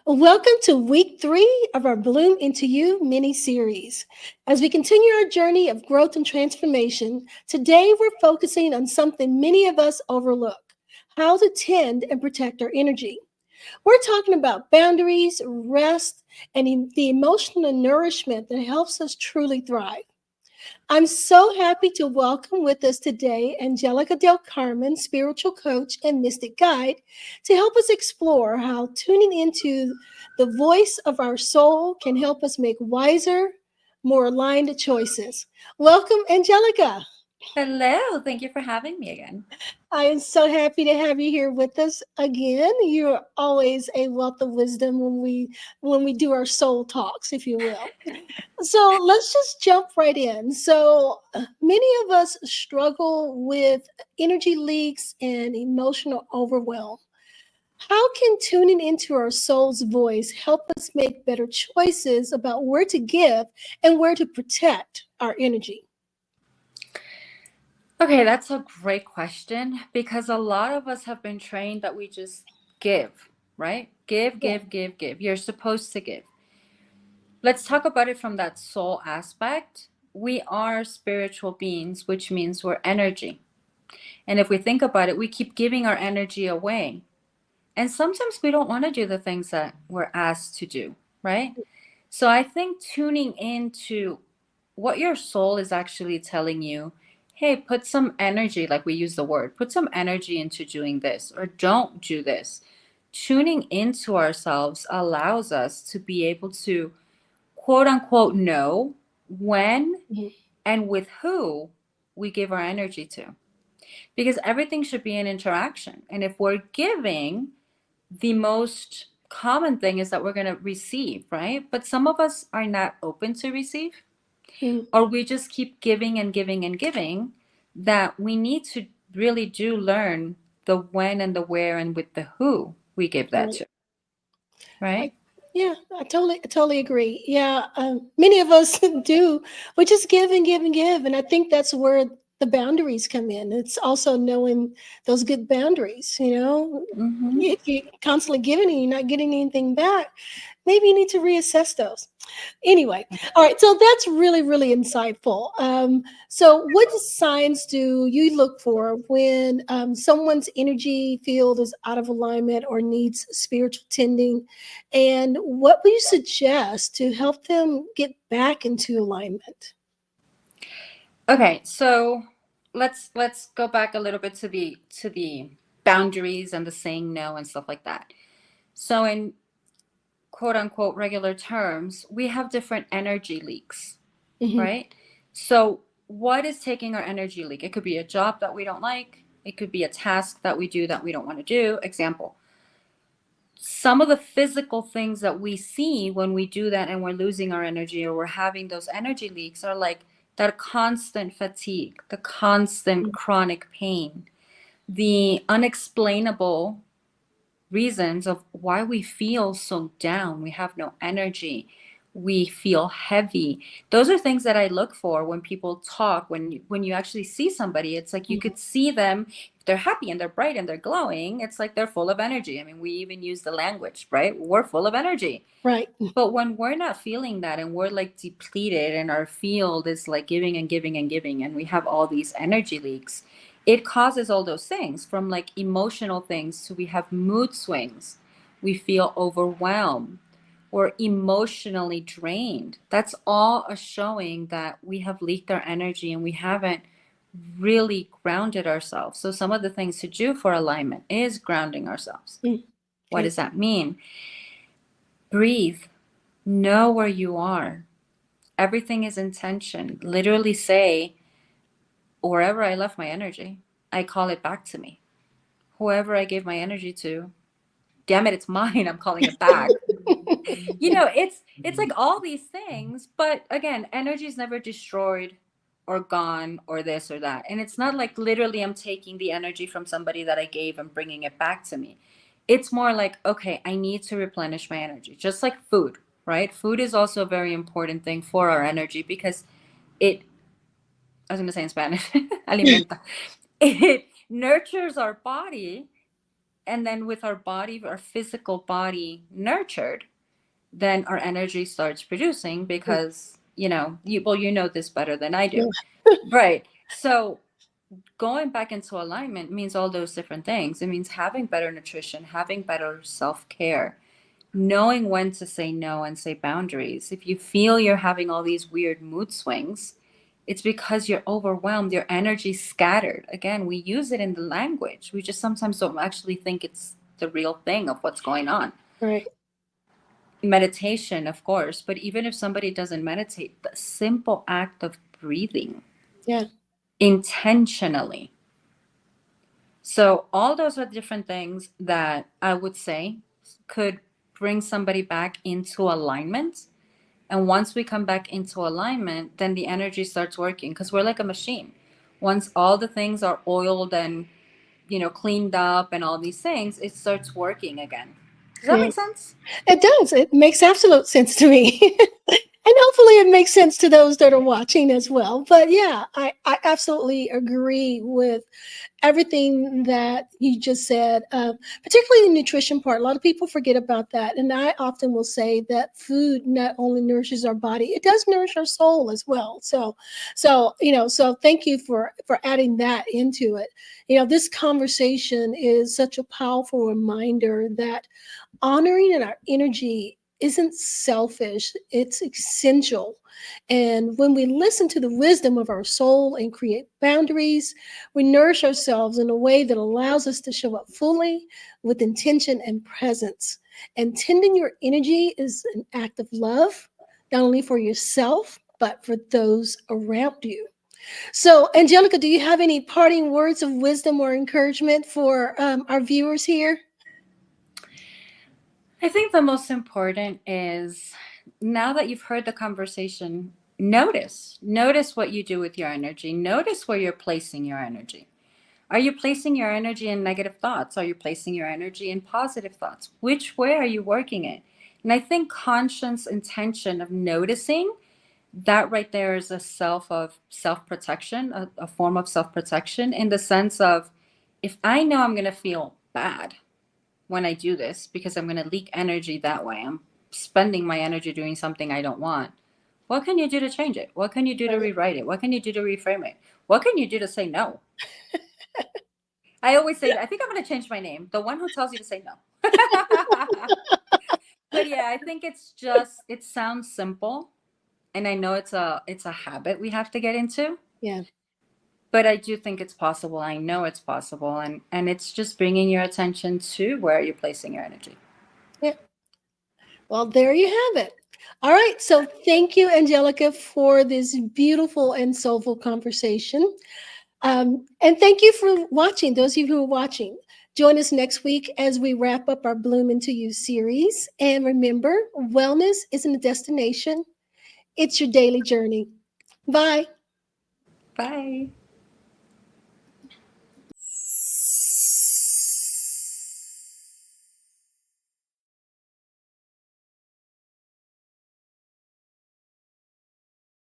Welcome to week 3 of our Bloom Into You mini series. As we continue our journey of growth and transformation, today we're focusing on something many of us overlook: how to tend and protect our energy. We're talking about boundaries, rest, and the emotional nourishment that helps us truly thrive. I'm so happy to welcome with us today Angelica Del Carmen, spiritual coach and mystic guide, to help us explore how tuning into the voice of our soul can help us make wiser, more aligned choices. Welcome, Angelica. Hello, thank you for having me again. I am so happy to have you here with us again. You're always a wealth of wisdom when we do our soul talks, if you will. So let's just jump right in. So many of us struggle with energy leaks and emotional overwhelm. How can tuning into our soul's voice help us make better choices about where to give and where to protect our energy? Okay, that's a great question because a lot of us have been trained that we just give, right? Give, Yeah. give, give, give. You're supposed to give. Let's talk about it from that soul aspect. We are spiritual beings, which means we're energy. And if we think about it, we keep giving our energy away. And sometimes we don't want to do the things that we're asked to do, right? So I think tuning into what your soul is actually telling you, hey, put some energy, like we use the word, put some energy into doing this or don't do this. Tuning into ourselves allows us to be able to quote unquote know when Mhm. and with who we give our energy to. Because everything should be an interaction. And if we're giving, the most common thing is that we're going to receive, right? But some of us are not open to receive, Mhm. or we just keep giving and giving and giving, that we need to really do learn the when and the where and with the who we give that Right. to, right? I, yeah, I totally agree. Yeah, many of us do. We just give and give and give, and I think that's where the boundaries come in. It's also knowing those good boundaries. Mm-hmm. If you're constantly giving and you're not getting anything back, maybe you need to reassess those. Anyway, all right. So that's really, really insightful. So, what signs do you look for when someone's energy field is out of alignment or needs spiritual tending? And what would you suggest to help them get back into alignment? Okay, so let's go back a little bit to the boundaries and the saying no and stuff like that. So in quote unquote regular terms, we have different energy leaks, Hmm. right? So, what is taking our energy leak? It could be a job that we don't like, it could be a task that we do that we don't want to do. Example, some of the physical things that we see when we do that and we're losing our energy or we're having those energy leaks are like that constant fatigue, the constant chronic pain, the unexplainable reasons of why we feel so down. We have no energy. We feel heavy. Those are things that I look for when people talk. When you actually see somebody, it's like you could see them. If they're happy and they're bright and they're glowing, it's like they're full of energy. I mean, we even use the language, right? We're full of energy. Right. But when we're not feeling that and we're like depleted and our field is like giving and giving and giving and we have all these energy leaks, it causes all those things from like emotional things to we have mood swings. We feel overwhelmed or emotionally drained. That's all a showing that we have leaked our energy and we haven't really grounded ourselves. So some of the things to do for alignment is grounding ourselves. Mm. What Okay. does that mean? Breathe. Know where you are. Everything is intention. Literally say, wherever I left my energy, I call it back to me. Whoever I gave my energy to, damn it, it's mine. I'm calling it back. It's like all these things, but again, energy is never destroyed or gone or this or that. And it's not like literally I'm taking the energy from somebody that I gave and bringing it back to me. It's more like, okay, I need to replenish my energy, just like food, right? Food is also a very important thing for our energy because it, I was going to say in Spanish, alimenta, it nurtures our body And then with our body, our physical body nurtured, then our energy starts producing Yeah. because, you know this better than I Yeah. do. Right. So going back into alignment means all those different things. It means having better nutrition, having better self care, knowing when to say no and say boundaries. If you feel you're having all these weird mood swings, it's because you're overwhelmed, your energy scattered. Again, we use it in the language. We just sometimes don't actually think it's the real thing of what's going on. Right. Meditation, of course, but even if somebody doesn't meditate, the simple act of breathing Yeah. intentionally. So, all those are different things that I would say could bring somebody back into alignment. And once we come back into alignment, then the energy starts working because we're like a machine. Once all the things are oiled and, cleaned up and all these things, it starts working again. Does that Yeah. make sense? It does. It makes absolute sense to me. And hopefully it makes sense to those that are watching as well. But yeah, I absolutely agree with everything that you just said, particularly the nutrition part. A lot of people forget about that. And I often will say that food not only nourishes our body, it does nourish our soul as well. So thank you for adding that into it. This conversation is such a powerful reminder that honoring our energy isn't selfish, it's essential. And when we listen to the wisdom of our soul and create boundaries, we nourish ourselves in a way that allows us to show up fully with intention and presence. And tending your energy is an act of love, not only for yourself, but for those around you. So, Angelica, do you have any parting words of wisdom or encouragement for our viewers here? I think the most important is now that you've heard the conversation, notice what you do with your energy, notice where you're placing your energy. Are you placing your energy in negative thoughts? Are you placing your energy in positive thoughts? Which way are you working it? And I think conscious intention of noticing that right there is a self protection, a form of self protection in the sense of if I know I'm going to feel bad when I do this because I'm going to leak energy that way, I'm spending my energy doing something I don't want. What can you do to change it? What can you do to Right. rewrite it? What can you do to reframe it? What can you do to say no? I always say, I think I'm going to change my name. The one who tells you to say no. But yeah, I think it sounds simple. And I know it's a habit we have to get into. Yeah. But I do think it's possible. I know it's possible. And it's just bringing your attention to where you're placing your energy. Yeah. Well, there you have it. All right. So thank you, Angelica, for this beautiful and soulful conversation. And thank you for watching, those of you who are watching. Join us next week as we wrap up our Bloom Into You series. And remember, wellness isn't a destination, it's your daily journey. Bye. Bye.